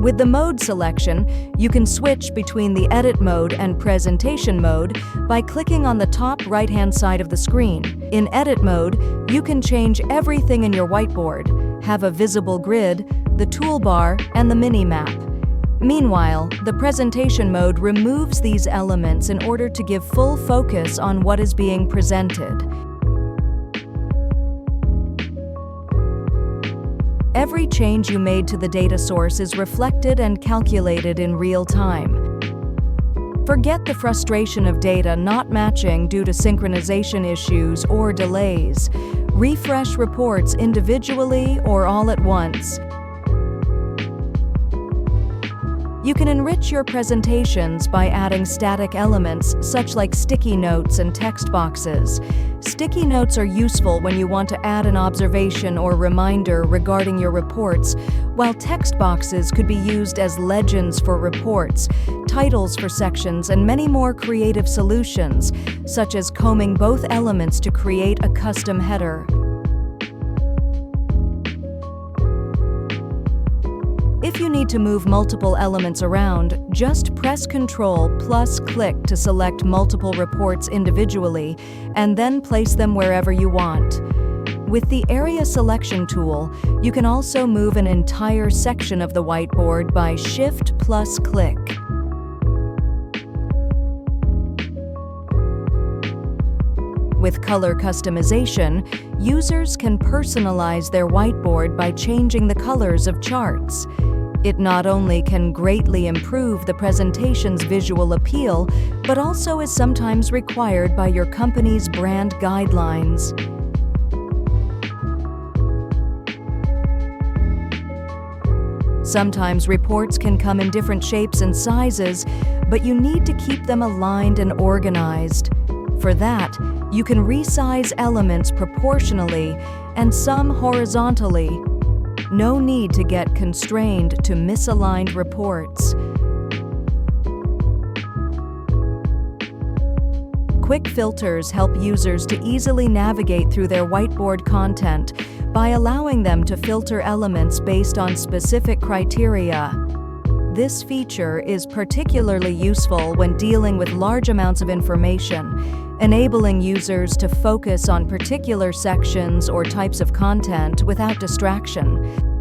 With the mode selection, you can switch between the edit mode and presentation mode by clicking on the top right-hand side of the screen. In edit mode, you can change everything in your whiteboard, have a visible grid, the toolbar, and the mini-map. Meanwhile, the presentation mode removes these elements in order to give full focus on what is being presented. Every change you made to the data source is reflected and calculated in real time. Forget the frustration of data not matching due to synchronization issues or delays. Refresh reports individually or all at once. You can enrich your presentations by adding static elements such like sticky notes and text boxes. Sticky notes are useful when you want to add an observation or reminder regarding your reports, while text boxes could be used as legends for reports, titles for sections, and many more creative solutions, such as combing both elements to create a custom header. If you need to move multiple elements around, just press Ctrl plus click to select multiple reports individually, and then place them wherever you want. With the Area Selection tool, you can also move an entire section of the whiteboard by Shift plus click. With color customization, users can personalize their whiteboard by changing the colors of charts. It not only can greatly improve the presentation's visual appeal, but also is sometimes required by your company's brand guidelines. Sometimes reports can come in different shapes and sizes, but you need to keep them aligned and organized. For that, you can resize elements proportionally and some horizontally. No need to get constrained to misaligned reports. Quick filters help users to easily navigate through their whiteboard content by allowing them to filter elements based on specific criteria. This feature is particularly useful when dealing with large amounts of information, enabling users to focus on particular sections or types of content without distraction.